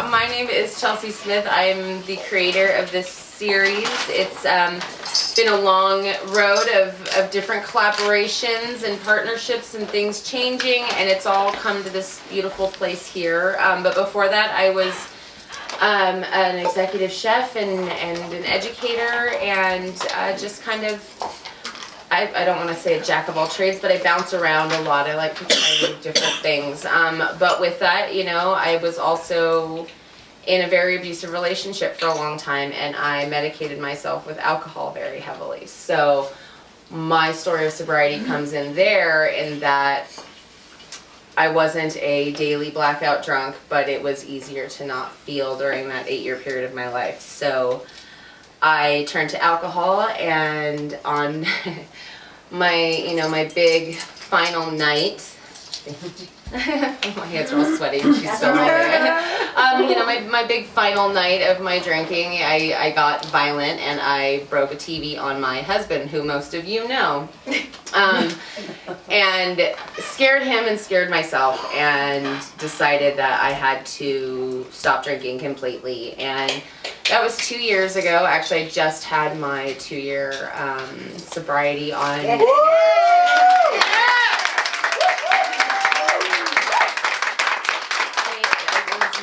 My name is Chelsea Smith. I'm the creator of this series. It's been a long road of different collaborations and partnerships and things changing, and it's all come to this beautiful place here. But before that, I was an executive chef and an educator, and just kind of, I don't want to say a jack of all trades, but I bounce around a lot. I like to try different things. But with that, you know, I was also in a very abusive relationship for a long time, and I medicated myself with alcohol very heavily. So my story of sobriety comes in there, in that I wasn't a daily blackout drunk, but it was easier to not feel during that 8-year period of my life. So I turned to alcohol, and on my big final night, my hands are all sweaty and she's still holding my big final night of my drinking, I got violent and I broke a TV on my husband, who most of you know, and scared him and scared myself, and decided that I had to stop drinking completely. And that was 2 years ago. Actually, I just had my 2-year sobriety on. Yeah.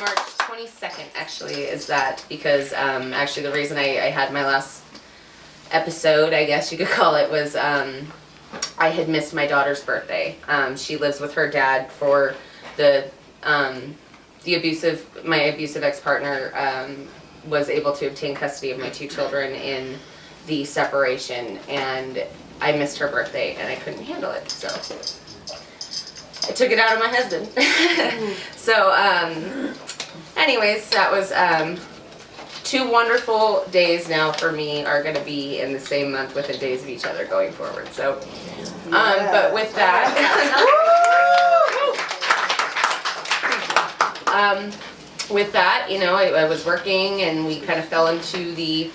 March 22nd, actually, is that, because actually the reason I had my last episode, I guess you could call it, was I had missed my daughter's birthday. She lives with her dad for my abusive ex-partner was able to obtain custody of my 2 children in the separation, and I missed her birthday and I couldn't handle it, so I took it out on my husband. So anyways, that was 2 wonderful days now for me, are going to be in the same month within days of each other going forward. So but with that, you know, I was working, and we kind of fell into the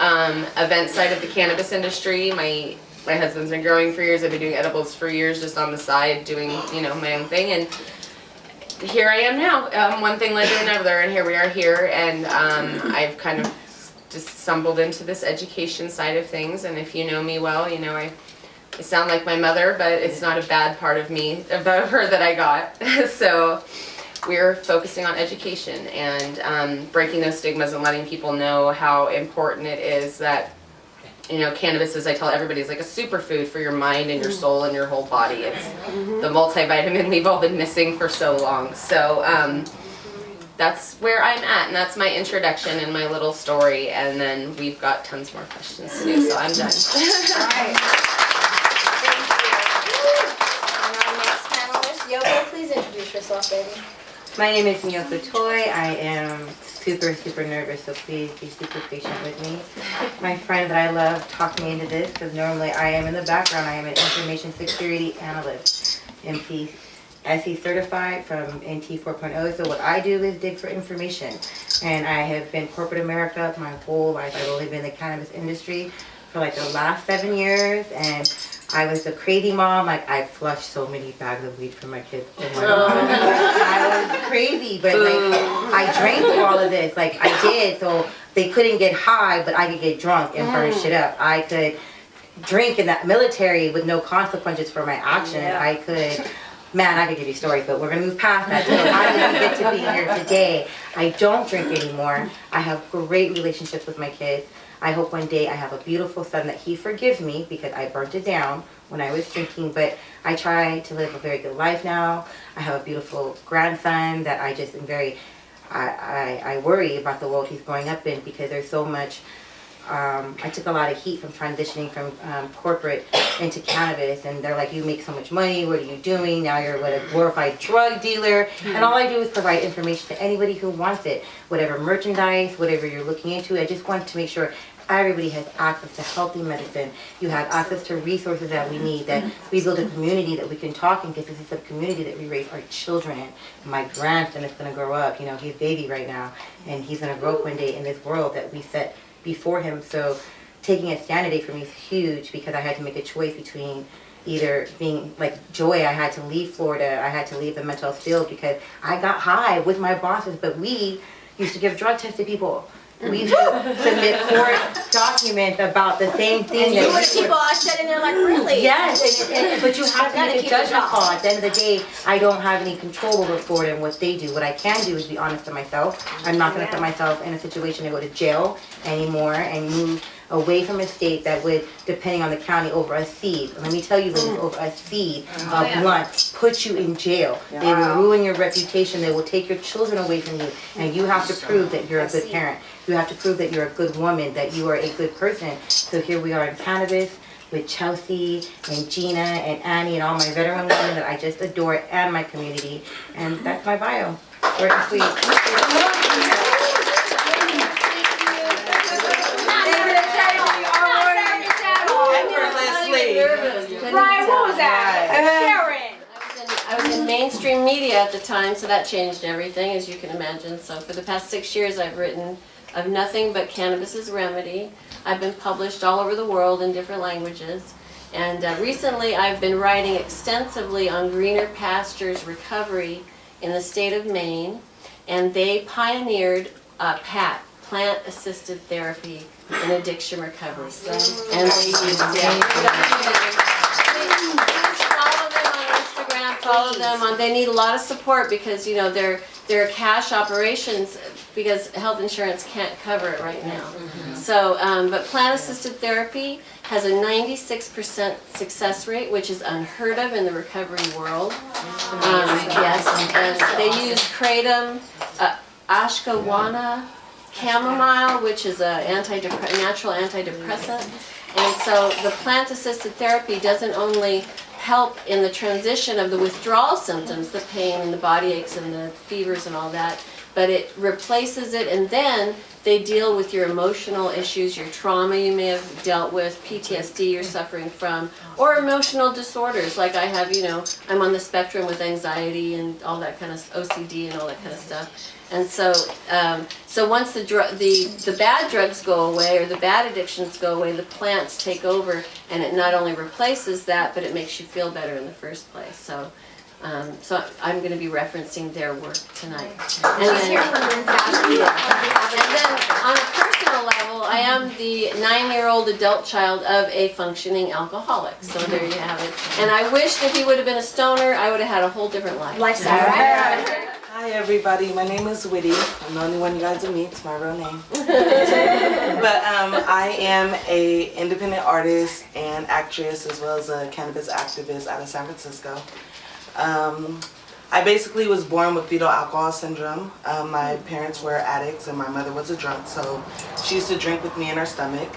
event side of the cannabis industry. My husband's been growing for years. I've been doing edibles for years, just on the side, doing, you know, my own thing. And here I am now. One thing led to another, and here we are here. And I've kind of just stumbled into this education side of things. And if you know me well, you know I sound like my mother, but it's not a bad part of me, about her, that I got. So we're focusing on education and breaking those stigmas and letting people know how important it is that, you know, cannabis is, I tell everybody, is like a superfood for your mind and your soul and your whole body. It's the multivitamin we've all been missing for so long. So that's where I'm at, and that's my introduction and my little story, and then we've got tons more questions to do, so I'm done. All right. Thank you. And our next panelist, Yoko, please introduce yourself, baby. My name is Miyoko Toy. I am super nervous, so please be super patient with me. My friend that I love talked me into this, because normally I am in the background. I am an information security analyst, SE certified from NT 4.0. So what I do is dig for information. And I have been corporate America my whole life. I've only been in the cannabis industry for like the last 7 years. And I was a crazy mom. Like, I flushed so many bags of weed for my kids. Oh my God. I was crazy, but like I drank through all of this. Like I did, so they couldn't get high, but I could get drunk and burn shit up. I could drink in that military with no consequences for my actions. Yeah. I could give you stories, but we're gonna move past that. So how did we get to be here today? I don't drink anymore. I have great relationships with my kids. I hope one day I have a beautiful son that he forgives me because I burnt it down when I was drinking, but I try to live a very good life now. I have a beautiful grandson that I just am very, I worry about the world he's growing up in because there's so much. I took a lot of heat from transitioning from corporate into cannabis, and they're like, you make so much money, what are you doing? Now you're a glorified drug dealer. And all I do is provide information to anybody who wants it, whatever merchandise, whatever you're looking into. I just want to make sure everybody has access to healthy medicine. You have access to resources that we need, that we build a community that we can talk in, because this is a community that we raise our children in. My grandson is going to grow up, he's a baby right now, and he's going to grow up one day in this world that we set before him. So taking a stand today for me is huge, because I had to make a choice between either being like Joy. I had to leave Florida, I had to leave the mental health field because I got high with my bosses, but we used to give drug tests to people. We used to submit court documents about the same thing. And you were the people I said in there like, really? Yes, but you have to Gotta make a keep it judgment up. call. At the end of the day, I don't have any control over Florida and what they do. What I can do is be honest to myself. I'm not going to put myself in a situation to go to jail anymore and move away from a state that would, depending on the county, over a seed. Let me tell you, ladies, over a seed of blunt put you in jail. They will ruin your reputation. They will take your children away from you, and you have to prove that you're a good parent. You have to prove that you're a good woman, that you are a good person. So here we are in cannabis with Chelsea and Gina and Annie and all my veteran women that I just adore, and my community. And that's my bio. Short and sweet. Brian, what was that? Sharon. I was in mainstream media at the time, so that changed everything, as you can imagine. So for the past 6 years, I've written of nothing but cannabis's remedy. I've been published all over the world in different languages. And recently, I've been writing extensively on greener pastures recovery in the state of Maine. And they pioneered PAT, plant-assisted therapy in addiction recovery. And they use follow them on. They need a lot of support because they're cash operations because health insurance can't cover it right now. So, but plant-assisted therapy has a 96% success rate, which is unheard of in the recovery world. Yes, and they use kratom, ashwagandha, chamomile, which is a natural antidepressant. And so the plant-assisted therapy doesn't only help in the transition of the withdrawal symptoms, the pain and the body aches and the fevers and all that, but it replaces it, and then they deal with your emotional issues, your trauma you may have dealt with, PTSD you're suffering from, or emotional disorders like I have, I'm on the spectrum with anxiety and all that kind of OCD and all that kind of stuff. And so, so once the bad drugs go away or the bad addictions go away, the plants take over, and it not only replaces that, but it makes you feel better in the first place. So, so I'm going to be referencing their work tonight. And then on a personal level, I am the 9-year-old adult child of a functioning alcoholic. So there you have it. And I wish that he would have been a stoner. I would have had a whole different life. Lifestyle, right? Hi everybody, my name is Whitty. I'm the only one you guys will meet, it's my real name. But I am a independent artist and actress, as well as a cannabis activist out of San Francisco. I basically was born with fetal alcohol syndrome. My parents were addicts and my mother was a drunk, so she used to drink with me in her stomach.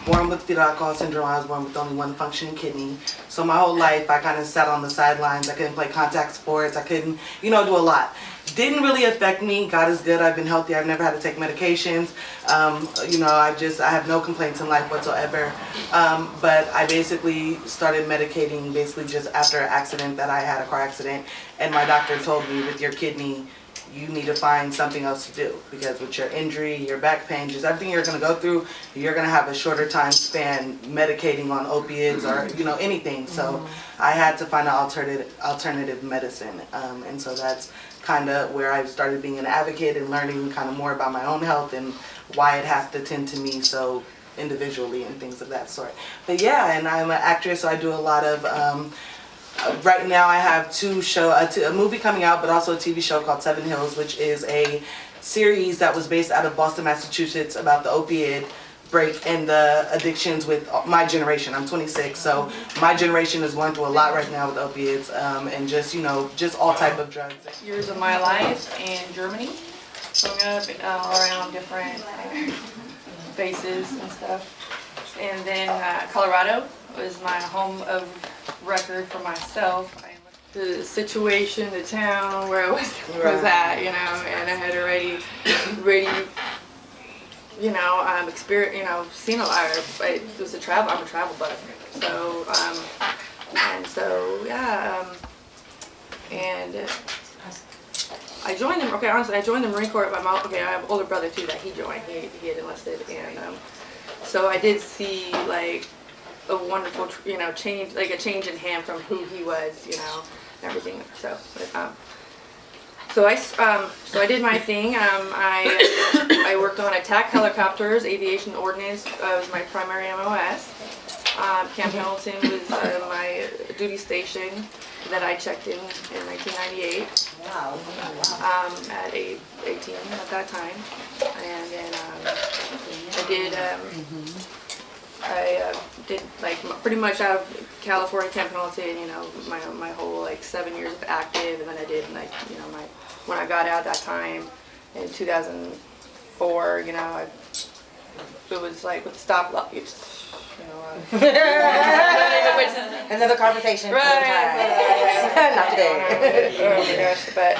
Born with fetal alcohol syndrome, I was born with only one functioning kidney. So my whole life I kind of sat on the sidelines. I couldn't play contact sports. I couldn't, do a lot. Didn't really affect me. God is good. I've been healthy. I've never had to take medications. I have no complaints in life whatsoever. But I basically started medicating just after an accident that I had, a car accident. And my doctor told me, with your kidney, you need to find something else to do, because with your injury, your back pain, just everything you're going to go through, you're going to have a shorter time span medicating on opiates or anything. So I had to find an alternative medicine, and so that's kind of where I started being an advocate and learning kind of more about my own health and why it has to tend to me so individually and things of that sort. But yeah, and I'm an actress, so I do a lot of right now I have a movie coming out, but also a TV show called 7 Hills, which is a series that was based out of Boston, Massachusetts about the opioid break and the addictions with my generation. I'm 26, so my generation is going through a lot right now with opiates and just, you know, just all type of drugs. Years of my life in Germany, growing up around different bases and stuff. And then Colorado was my home of record for myself. The situation, the town where I was at, you know, and I had already, you know, seen a lot. I'm a travel bug. So, and I joined them. Okay, honestly, I joined the Marine Corps. I have an older brother too that he joined. He had enlisted, and so I did see like a wonderful, change, like a change in him from who he was, and everything. So I did my thing. I worked on attack helicopters, aviation ordnance was my primary MOS. Camp Hamilton was my duty station that I checked in 1998. Wow. At 18 at that time, and then I did like pretty much out of California, Camp Hamilton, my whole like 7 years of active, and then I did like when I got out that time in 2004, it was like with the stop loss. Another conversation. Right. Not today. Oh my gosh. But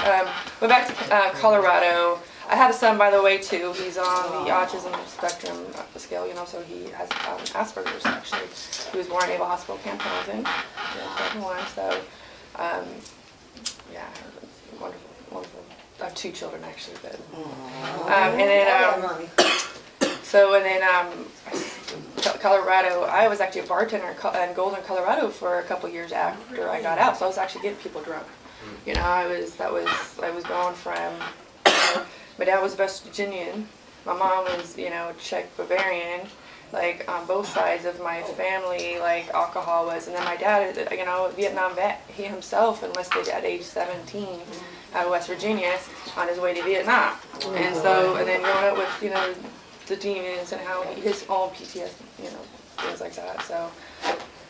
went back to Colorado. I have a son, by the way, too. He's on the autism spectrum scale, so he has Asperger's, actually. He was born at Naval Hospital, Camp Pendleton, so, yeah, wonderful. I have 2 children, actually, but, Colorado, I was actually a bartender in Golden, Colorado for a couple years after I got out, so I was actually getting people drunk. I was going from, my dad was West Virginian, my mom was, Czech Bavarian, like on both sides of my family, like alcohol was, and then my dad, Vietnam vet, he himself enlisted at age 17 out of West Virginia on his way to Vietnam, and then growing up with, the demons and how his own PTSD, things like that. So,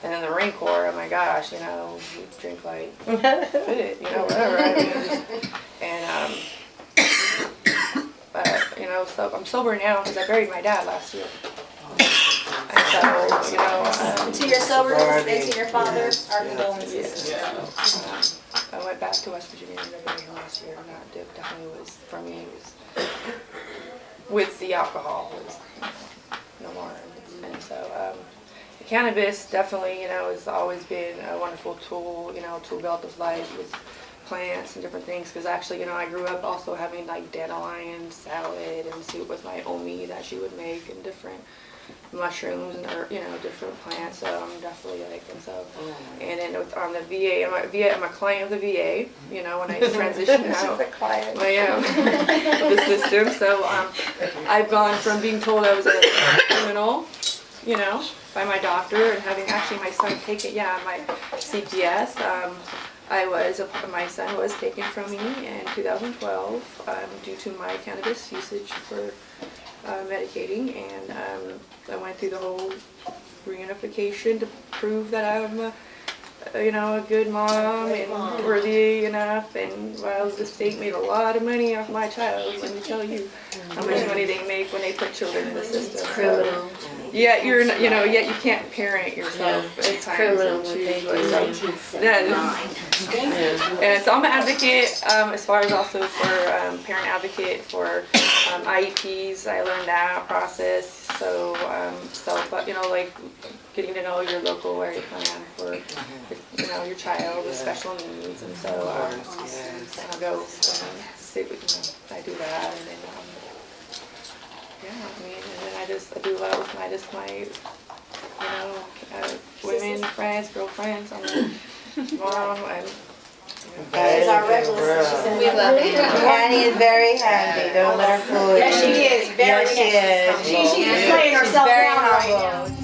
and then the Marine Corps, oh my gosh, we drink like whatever. I mean, so I'm sober now because I buried my dad last year. And so, To your soberness and to your father, our condolences. I went back to West Virginia and buried him last year, and that definitely was, for me, it was with the alcohol, it was no more. And so, cannabis definitely, has always been a wonderful tool, tool belt of life with plants and different things. Because actually, I grew up also having like dandelion salad and soup with my Omi that she would make, and different mushrooms and different plants. So I'm definitely like, and so, and then on the VA, I'm a client of the VA. When I transitioned out of the system. So I've gone from being told I was a criminal, by my doctor, and having actually my son take it, my CPS. My son was taken from me in 2012 due to my cannabis usage for medicating, and I went through the whole reunification to prove that I'm a good mom and worthy enough, and while the state made a lot of money off my child, let me tell you how much money they make when they put children in the system. Criminal. Yeah, yet you can't parent yourself. It's criminal. And so I'm an advocate, as far as also for parent advocate for IEPs. I learned that process. So like getting to know your local area plan for your child with special needs, and so I'll go sit with I do that, and then and then I do a lot with my women friends, girlfriends. I'm a mom. She's our regular. We love you. Annie is very happy. Don't let her fool you. Yes, she is. Very Yes, she is. She's playing herself very down right humble. now.